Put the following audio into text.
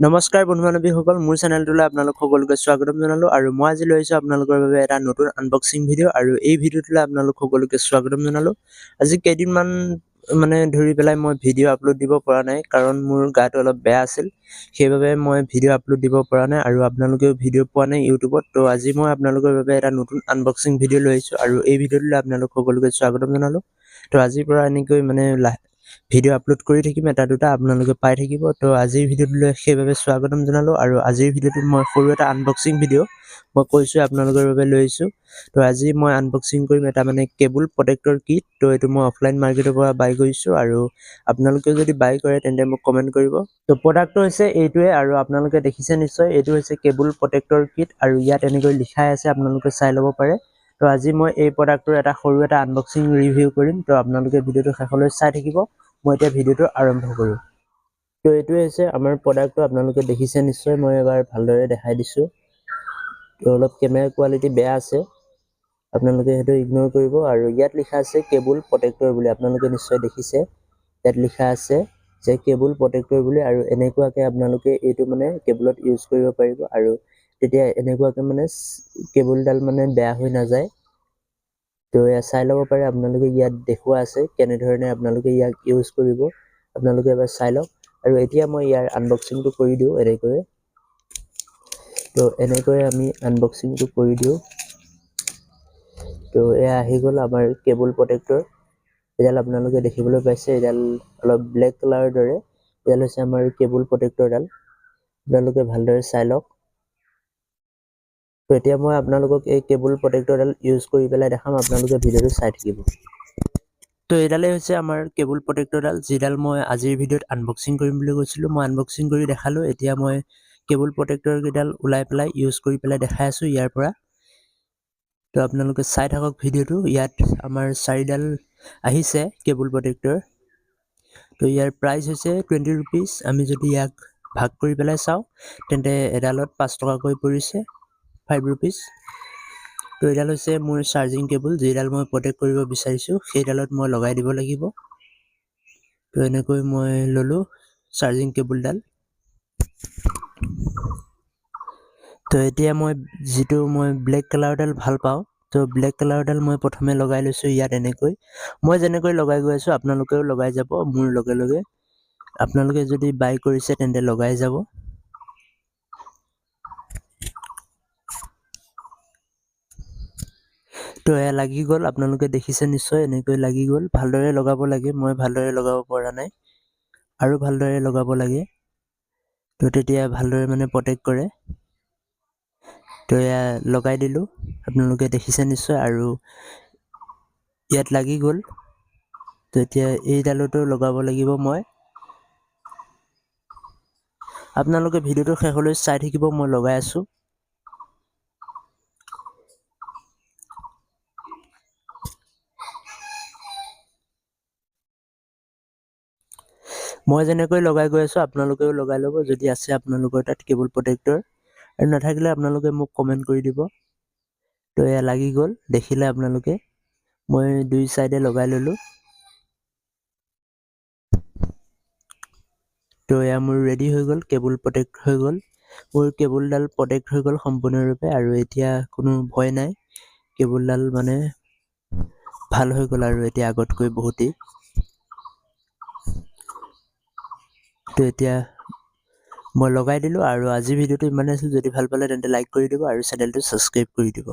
নমস্কাৰ বন্ধু-বান্ধৱীসকল, মোৰ চেনেলটোলৈ আপোনালোক সকলোকে স্বাগতম জনালোঁ আৰু মই আজি লৈ আহিছোঁ আপোনালোকৰ বাবে এটা নতুন আনবক্সিং ভিডিঅ' আৰু এই ভিডিঅ'টোলৈ আপোনালোক সকলোকে স্বাগতম জনালোঁ। আজি কেইদিনমান ধৰি পেলাই মই ভিডিঅ' আপলোড দিব পৰা নাই, কাৰণ মোৰ গাটো অলপ বেয়া আছিল। সেইবাবে মই ভিডিঅ' আপলোড দিব পৰা নাই আৰু আপোনালোকেও ভিডিঅ' পোৱা নাই ইউটিউবত। তো আজি মই আপোনালোকৰ বাবে এটা নতুন আনবক্সিং ভিডিঅ' লৈ আহিছোঁ আৰু এই ভিডিঅ'টোলৈ আপোনালোক সকলোকে স্বাগতম জনালোঁ। তো আজিৰ পৰা এনেকৈ ভিডিঅ' আপলোড কৰি থাকিম, এটা দুটা আপোনালোকে পাই থাকিব। তো আজিৰ ভিডিঅ'টোলৈ সেইবাবে স্বাগতম জনালোঁ আৰু আজিৰ ভিডিঅ'টোত মই সৰু এটা আনবক্সিং ভিডিঅ' মই কৈছোঁ আপোনালোকৰ বাবে লৈ আহিছোঁ। তো আজি মই আনবক্সিং কৰিম এটা কেবুল প্ৰটেক্টৰ কিট। তো এইটো মই অফলাইন মাৰ্কেটৰ পৰা বাই কৰিছোঁ আৰু আপোনালোকেও যদি বাই কৰে তেন্তে মোক কমেণ্ট কৰিব। তো প্ৰডাক্টটো হৈছে এইটোৱে আৰু আপোনালোকে দেখিছে নিশ্চয়, এইটো হৈছে কেবুল প্ৰটেক্টৰ কিট আৰু ইয়াত এনেকৈ লিখাই আছে, আপোনালোকে চাই ল'ব পাৰে। তো আজি মই এই প্ৰডাক্টটোৰ এটা সৰু এটা আনবক্সিং ৰিভিউ কৰিম। তো আপোনালোকে ভিডিঅ'টো শেষলৈ চাই থাকিব। মই এতিয়া ভিডিঅ'টো আৰম্ভ কৰোঁ। তো এইটোৱে হৈছে আমাৰ প্ৰডাক্টটো, আপোনালোকে দেখিছে নিশ্চয়। মই এবাৰ ভালদৰে দেখাই দিছোঁ। তো অলপ কেমেৰা কোৱালিটি বেয়া আছে, আপোনালোকে সেইটো ইগন'ৰ কৰিব। আৰু ইয়াত লিখা আছে কেবুল প্ৰটেক্টৰ বুলি, আপোনালোকে নিশ্চয় দেখিছে। ইয়াত লিখা আছে যে কেবুল প্ৰটেক্টৰ বুলি, আৰু এনেকুৱাকৈ আপোনালোকে এইটো কেবুলত ইউজ কৰিব পাৰিব আৰু তেতিয়া এনেকুৱাকৈ কেবুলডাল বেয়া হৈ নাযায়। তো এয়া চাই ল'ব পাৰে আপোনালোকে, ইয়াত দেখুওৱা আছে কেনেধৰণে আপোনালোকে ইয়াক ইউজ কৰিব, আপোনালোকে এবাৰ চাই লওক। আৰু এতিয়া মই ইয়াৰ আনবক্সিংটো কৰি দিওঁ এনেকৈ। তো এনেকৈ আমি আনবক্সিংটো কৰি দিওঁ। তো এয়া আহি গ'ল আমাৰ কেবুল প্ৰটেক্টৰ। এডাল আপোনালোকে দেখিবলৈ পাইছে, এডাল অলপ ব্লেক কালাৰৰ দৰে। এডাল হৈছে আমাৰ কেবুল প্ৰটেক্টৰডাল, আপোনালোকে ভালদৰে চাই লওক। তো এতিয়া মই আপোনালোকক এই কেবুল প্ৰটেক্টৰডাল ইউজ কৰি পেলাই দেখাম, আপোনালোকে ভিডিঅ'টো চাই থাকিব। তো এইডালেই হৈছে আমাৰ কেবুল প্ৰটেক্টৰডাল, যিডাল মই আজিৰ ভিডিঅ'ত আনবক্সিং কৰিম বুলি কৈছিলোঁ। মই আনবক্সিং কৰি দেখালোঁ। এতিয়া মই কেবুল প্ৰটেক্টৰ কেইডাল ওলাই পেলাই ইউজ কৰি পেলাই দেখাই আছোঁ ইয়াৰ পৰা। তো আপোনালোকে চাই থাকক ভিডিঅ'টো। ইয়াত আমাৰ 4ডাল আহিছে কেবুল প্ৰটেক্টৰ। তো ইয়াৰ প্ৰাইচ হৈছে 20 ৰুপিজ। আমি যদি ইয়াক ভাগ কৰি পেলাই চাওঁ তেন্তে এডালত 5 টকাকৈ পৰিছে, 5 ৰুপিজ। তো এইডাল হৈছে মোৰ চাৰ্জিং কেবুল, যিডাল মই প্ৰটেক্ট কৰিব বিচাৰিছোঁ সেইডালত মই লগাই দিব লাগিব। তো এনেকৈ মই ল'লোঁ চাৰ্জিং কেবুলডাল। তো এতিয়া মই ব্লেক কালাৰডাল ভাল পাওঁ। তো ব্লেক কালাৰডাল মই প্ৰথমে লগাই লৈছোঁ ইয়াত এনেকৈ। মই যেনেকৈ লগাই গৈ আছোঁ আপোনালোকেও লগাই যাব মোৰ লগে লগে। আপোনালোকে যদি বাই কৰিছে তেন্তে লগাই যাব। তো এয়া লাগি গ'ল, আপোনালোকে দেখিছে নিশ্চয়, এনেকৈ লাগি গ'ল। ভালদৰে লগাব লাগে, মই ভালদৰে লগাব পৰা নাই, আৰু ভালদৰে লগাব লাগে। তো তেতিয়া ভালদৰে প্ৰটেক্ট কৰে। তো এয়া লগাই দিলোঁ, আপোনালোকে দেখিছে নিশ্চয়, আৰু ইয়াত লাগি গ'ল। তো এতিয়া এইডালতো লগাব লাগিব মই। আপোনালোকে ভিডিঅ'টো শেষলৈ চাই থাকিব, মই লগাই আছোঁ। মই যেনেকৈ লগাই গৈ আছোঁ আপোনালোকেও লগাই ল'ব, যদি আছে আপোনালোকৰ তাত কেবুল প্ৰটেক্টৰ, আৰু নাথাকিলে আপোনালোকে মোক কমেণ্ট কৰি দিব। তো এয়া লাগি গ'ল, দেখিলে আপোনালোকে। মই 2 চাইডে লগাই ল'লোঁ। তো এয়া মোৰ ৰেডি হৈ গ'ল, কেবুল প্ৰটেক্ট হৈ গ'ল। মোৰ কেবুলডাল প্ৰটেক্ট হৈ গ'ল সম্পূৰ্ণৰূপে, আৰু এতিয়া কোনো ভয় নাই। কেবুলডাল ভাল হৈ গ'ল আৰু এতিয়া আগতকৈ বহুতেই। তো এতিয়া মই লগাই দিলোঁ, আৰু আজিৰ ভিডিঅ'টো ইমানেই আছিল। যদি ভাল পালে তেন্তে লাইক কৰি দিব আৰু চেনেলটো ছাবস্ক্ৰাইব কৰি দিব।